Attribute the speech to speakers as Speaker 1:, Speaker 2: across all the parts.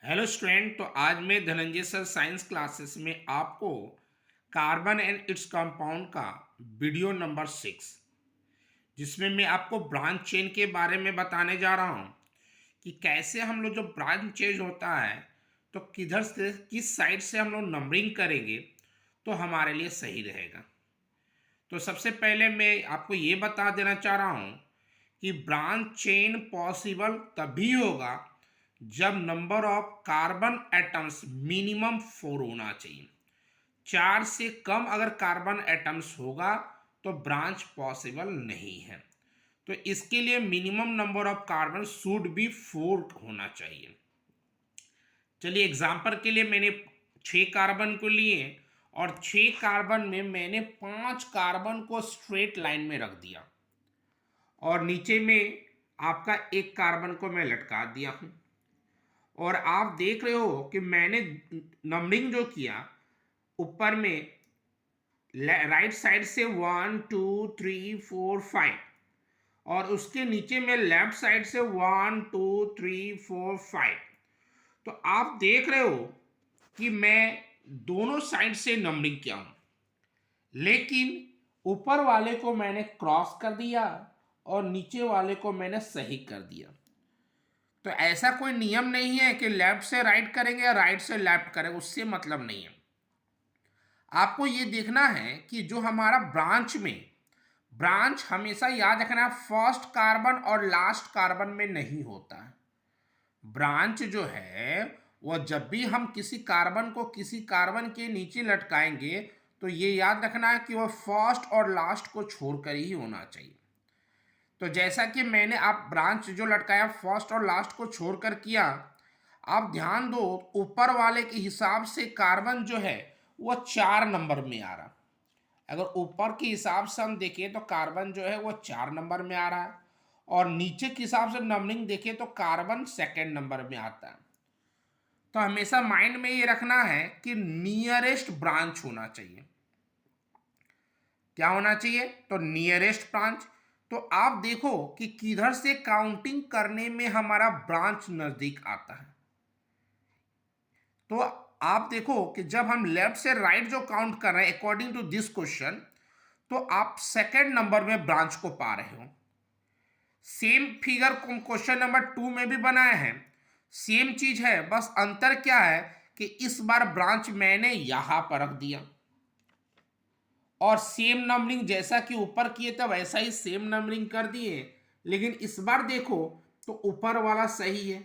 Speaker 1: Hello student. तो आज मैं धनंजय सर साइंस क्लासेस में आपको कार्बन एंड इट्स कंपाउंड का वीडियो नंबर 6, जिसमें मैं आपको ब्रांच चेन के बारे में बताने जा रहा हूँ कि कैसे हम लोग जो ब्रांच चेन होता है तो किधर से किस साइड से हम लोग नंबरिंग करेंगे तो हमारे लिए सही रहेगा। तो सबसे पहले मैं आपको ये बता देना चाह रहा हूँ कि ब्रांच चेन पॉसिबल तभी होगा जब number of carbon atoms minimum 4 होना चाहिए। 4 से कम अगर कार्बन एटम्स होगा तो ब्रांच पॉसिबल नहीं है। तो इसके लिए minimum number of carbon should be 4 होना चाहिए। चलिए एग्जाम्पल के लिए मैंने 6 कार्बन को लिए और 6 कार्बन में मैंने 5 कार्बन को स्ट्रेट लाइन में रख दिया और नीचे में आपका एक कार्बन को मैं लटका दिया हूं। और आप देख रहे हो कि मैंने नंबरिंग जो किया, ऊपर में राइट साइड से 1 2 3 4 5 और उसके नीचे में लेफ्ट साइड से 1 2 3 4 5। तो आप देख रहे हो कि मैं दोनों साइड से नंबरिंग किया हूं, लेकिन ऊपर वाले को मैंने क्रॉस कर दिया और नीचे वाले को मैंने सही कर दिया। तो ऐसा कोई नियम नहीं है कि लेफ्ट से राइट करेंगे या राइट से लेफ्ट करेंगे, उससे मतलब नहीं है। आपको ये देखना है कि जो हमारा ब्रांच हमेशा याद रखना, फर्स्ट कार्बन और लास्ट कार्बन में नहीं होता है। ब्रांच जो है वह जब भी हम किसी कार्बन को किसी कार्बन के नीचे लटकाएंगे तो ये याद रखना है कि वह फर्स्ट और लास्ट को छोड़कर ही होना चाहिए। तो जैसा कि मैंने आप ब्रांच जो लटकाया फर्स्ट और लास्ट को छोड़कर किया, आप ध्यान दो ऊपर वाले के हिसाब से कार्बन जो है वह 4 नंबर में आ रहा। अगर ऊपर के हिसाब से हम देखें तो कार्बन जो है वह 4 नंबर में आ रहा है और नीचे के हिसाब से नंबरिंग देखें तो कार्बन सेकेंड नंबर में आता है। तो हमेशा माइंड में ये रखना है कि नियरेस्ट ब्रांच होना चाहिए। क्या होना चाहिए? तो नियरेस्ट ब्रांच। तो आप देखो कि किधर से काउंटिंग करने में हमारा ब्रांच नजदीक आता है। तो आप देखो कि जब हम लेफ्ट से राइट जो काउंट कर रहे हैं अकॉर्डिंग टू दिस क्वेश्चन, तो आप सेकेंड नंबर में ब्रांच को पा रहे हो। सेम फिगर क्वेश्चन नंबर 2 में भी बनाए हैं, सेम चीज है, बस अंतर क्या है कि इस बार ब्रांच मैंने यहां पर रख दिया और सेम नंबरिंग जैसा कि ऊपर किए थे वैसा ही सेम नंबरिंग कर दिए, लेकिन इस बार देखो तो ऊपर वाला सही है।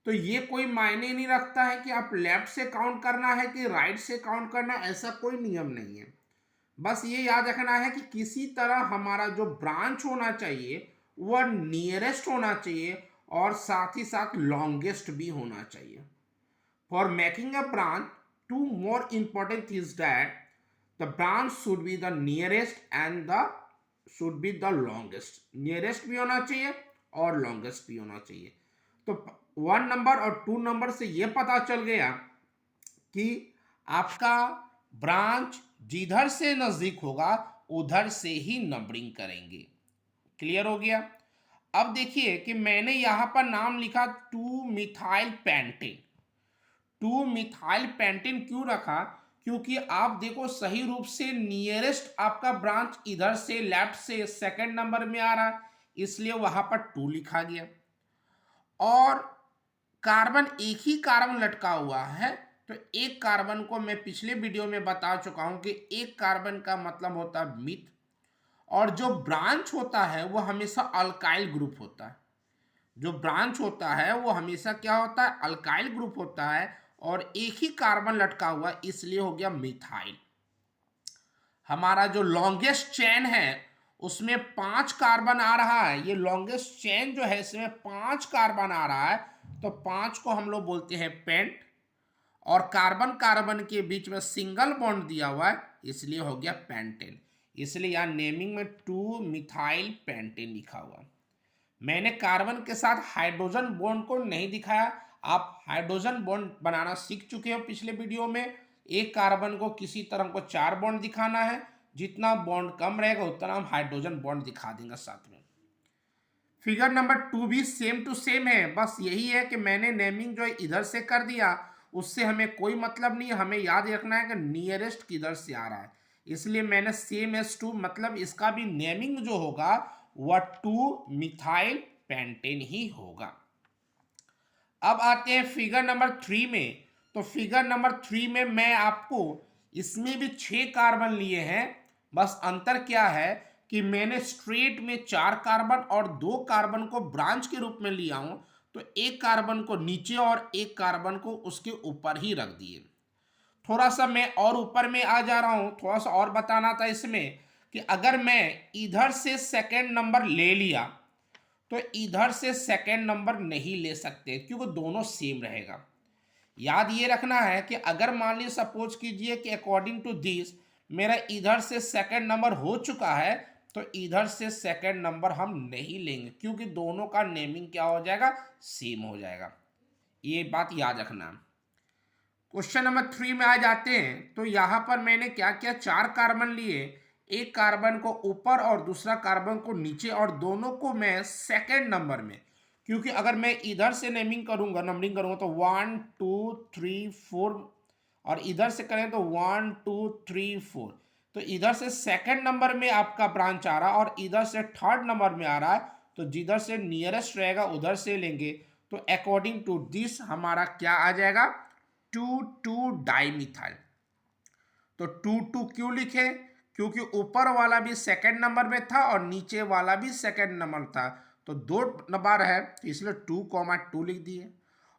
Speaker 1: तो ये कोई मायने नहीं रखता है कि आप लेफ्ट से काउंट करना है कि राइट से काउंट करना, ऐसा कोई नियम नहीं है। बस ये याद रखना है कि किसी तरह हमारा जो ब्रांच होना चाहिए वह नियरेस्ट होना चाहिए और साथ ही साथ लॉन्गेस्ट भी होना चाहिए। For making a branch, two more important things that the branch should be the nearest and the should be the longest। nearest भी होना चाहिए और longest भी होना चाहिए। तो 1 नंबर और 2 नंबर से यह पता चल गया कि आपका ब्रांच जिधर से नजदीक होगा उधर से ही नंबरिंग करेंगे। क्लियर हो गया? अब देखिए कि मैंने यहां पर नाम लिखा 2 मिथाइल पेंटेन। 2 मिथाइल पेंटेन क्यों रखा? क्योंकि आप देखो सही रूप से नियरेस्ट आपका ब्रांच इधर से लेफ्ट से सेकंड नंबर में आ रहा है, इसलिए वहां पर 2 लिखा गया। और कार्बन एक ही कार्बन लटका हुआ है, तो एक कार्बन को मैं पिछले वीडियो में बता चुका हूं कि एक कार्बन का मतलब होता है मिथ, और जो ब्रांच होता है वो हमेशा अल्काइल ग्रुप होता है। जो ब्रांच होता है वो हमेशा क्या होता है? अल्काइल ग्रुप होता है और एक ही कार्बन लटका हुआ, इसलिए हो गया मिथाइल। हमारा जो लॉन्गेस्ट चेन है उसमें 5 कार्बन आ रहा है। ये लॉन्गेस्ट चेन जो है इसमें 5 कार्बन आ रहा है, तो 5 को हम लोग बोलते हैं पेंट। और कार्बन कार्बन के बीच में सिंगल बॉन्ड दिया हुआ है, इसलिए हो गया पेंटेन। इसलिए यहाँ नेमिंग में 2 मिथाइल पेंटेन लिखा हुआ। मैंने कार्बन के साथ हाइड्रोजन बॉन्ड को नहीं दिखाया। आप हाइड्रोजन बॉन्ड बनाना सीख चुके हो पिछले वीडियो में। एक कार्बन को किसी तरह को 4 बॉन्ड दिखाना है, जितना बॉन्ड कम रहेगा उतना हम हाइड्रोजन बॉन्ड दिखा देंगे साथ में। फिगर नंबर 2 भी सेम टू सेम है, बस यही है कि मैंने नेमिंग जो है इधर से कर दिया, उससे हमें कोई मतलब नहीं है। हमें याद रखना है कि नियरेस्ट किधर से आ रहा है, इसलिए मैंने सेम एस टू, मतलब इसका भी नेमिंग जो होगा वह 2 मिथाइल पेंटेन ही होगा। अब आते हैं फिगर नंबर 3 में। तो फिगर नंबर 3 में मैं आपको, इसमें भी 6 कार्बन लिए हैं, बस अंतर क्या है कि मैंने स्ट्रेट में 4 कार्बन और 2 कार्बन को ब्रांच के रूप में लिया हूं, तो एक कार्बन को नीचे और एक कार्बन को उसके ऊपर ही रख दिए। थोड़ा सा मैं और ऊपर में आ जा रहा हूं, थोड़ा सा और बताना था इसमें कि अगर मैं इधर से सेकेंड नंबर ले लिया तो इधर से सेकेंड नंबर नहीं ले सकते, क्योंकि दोनों सेम रहेगा। याद ये रखना है कि अगर मान लीजिए सपोज कीजिए कि अकॉर्डिंग टू दिस मेरा इधर से सेकंड नंबर हो चुका है, तो इधर से सेकंड नंबर हम नहीं लेंगे, क्योंकि दोनों का नेमिंग क्या हो जाएगा, सेम हो जाएगा। ये बात याद रखना। क्वेश्चन नंबर 3 में आ जाते हैं। तो यहां पर मैंने क्या किया, 4 कार्बन लिए, एक कार्बन को ऊपर और दूसरा कार्बन को नीचे, और दोनों को मैं सेकंड नंबर में, क्योंकि अगर मैं इधर से नेमिंग करूंगा, नंबरिंग करूंगा, तो 1 2 3 4, और इधर से करें तो 1 2 3 4, तो इधर से सेकंड नंबर में आपका ब्रांच आ रहा है और इधर से थर्ड नंबर में आ रहा है, तो जिधर से नियरेस्ट रहेगा उधर से लेंगे। तो अकॉर्डिंग टू दिस हमारा क्या आ जाएगा, 2 डाइमिथाइल। तो 2 क्यों लिखे, क्योंकि ऊपर वाला भी सेकंड नंबर में था और नीचे वाला भी सेकंड नंबर था, तो 2 नंबर है, तो इसलिए 2,2 लिख दिए।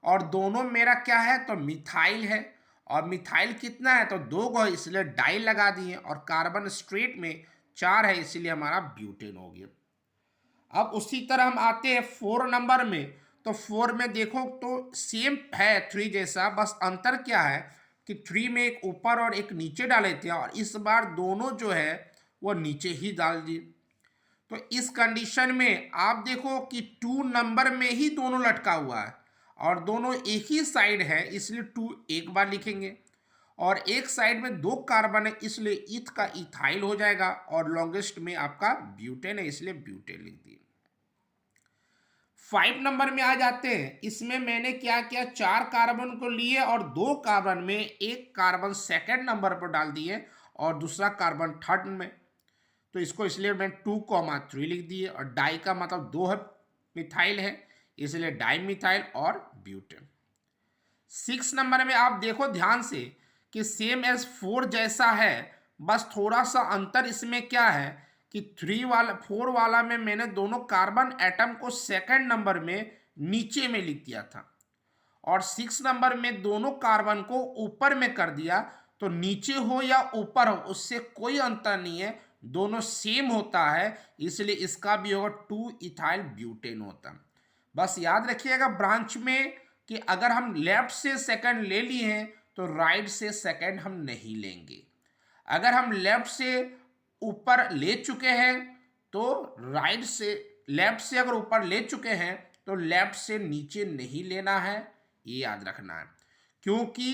Speaker 1: और दोनों मेरा क्या है, तो मिथाइल है, और मिथाइल कितना है, तो 2 गो, इसलिए डाई लगा दिए, और कार्बन स्ट्रेट में 4 है, इसलिए हमारा ब्यूटेन हो गया। अब उसी तरह हम आते हैं 4 नंबर में। तो 4 में देखो तो सेम है 3 जैसा, बस अंतर क्या है कि 3 में एक ऊपर और एक नीचे डाले थे, और इस बार दोनों जो है वो नीचे ही डाल दिए। तो इस कंडीशन में आप देखो कि 2 नंबर में ही दोनों लटका हुआ है, और दोनों एक ही साइड है, इसलिए 2 एक बार लिखेंगे, और एक साइड में 2 कार्बन है, इसलिए इथ का इथाइल हो जाएगा, और लॉन्गेस्ट में आपका ब्यूटेन है, इसलिए ब्यूटेन लिख दिए। 5 नंबर में आ जाते हैं। इसमें मैंने क्या किया, 4 कार्बन को लिए और 2 कार्बन में एक कार्बन सेकंड नंबर पर डाल दिए और दूसरा कार्बन थर्ड में, तो इसको इसलिए मैं 2,3 लिख दिए, और डाई का मतलब 2 है, मिथाइल है, इसलिए डाई मिथाइल और ब्यूटेन। 6 नंबर में आप देखो ध्यान से कि सेम एज 4 जैसा है, बस थोड़ा सा अंतर इसमें क्या है कि 4 वाला में मैंने दोनों कार्बन एटम को सेकंड नंबर में नीचे में लिख दिया था, और 6 नंबर में दोनों कार्बन को ऊपर में कर दिया। तो नीचे हो या ऊपर हो उससे कोई अंतर नहीं है, दोनों सेम होता है, इसलिए इसका भी होगा 2 इथाइल ब्यूटेन होता है। बस याद रखिएगा ब्रांच में कि अगर हम लेफ्ट से सेकंड ले लिए हैं तो राइट से सेकंड हम नहीं लेंगे। अगर हम लेफ्ट से ऊपर ले चुके हैं तो राइट से, लेफ्ट से अगर ऊपर ले चुके हैं तो लेफ्ट से नीचे नहीं लेना है, ये याद रखना है, क्योंकि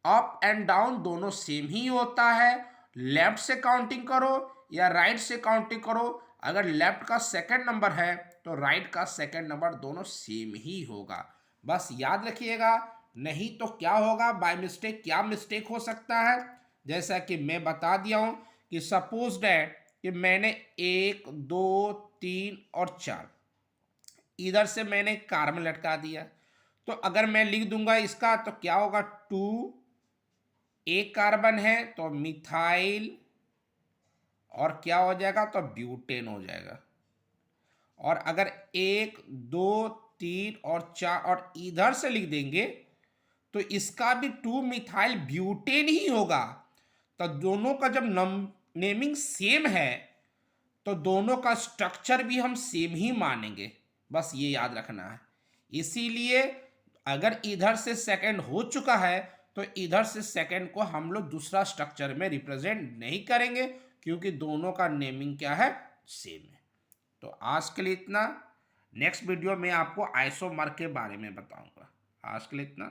Speaker 1: अप एंड डाउन दोनों सेम ही होता है। लेफ्ट से काउंटिंग करो या राइट से काउंटिंग करो, अगर लेफ्ट का सेकंड नंबर है तो राइट का सेकंड नंबर दोनों सेम ही होगा, बस याद रखिएगा। नहीं तो क्या होगा, बाय मिस्टेक क्या मिस्टेक हो सकता है, जैसा कि मैं बता दिया हूं कि सपोज दैट कि मैंने 1 2 3 और 4 इधर से मैंने कार्बन लटका दिया, तो अगर मैं लिख दूंगा इसका तो क्या होगा, 2, एक कार्बन है तो मिथाइल, और क्या हो जाएगा, तो ब्यूटेन हो जाएगा। और अगर 1 2 3 और 4 और इधर से लिख देंगे तो इसका भी 2 मिथाइल ब्यूटेन ही होगा। तो दोनों का जब नेमिंग सेम है तो दोनों का स्ट्रक्चर भी हम सेम ही मानेंगे, बस ये याद रखना है। इसीलिए अगर इधर से सेकंड हो चुका है तो इधर से सेकंड को हम लोग दूसरा स्ट्रक्चर में रिप्रेजेंट नहीं करेंगे, क्योंकि दोनों का नेमिंग क्या है, सेम है। तो आज के लिए इतना, नेक्स्ट वीडियो में आपको आइसोमर के बारे में बताऊंगा। आज के लिए इतना।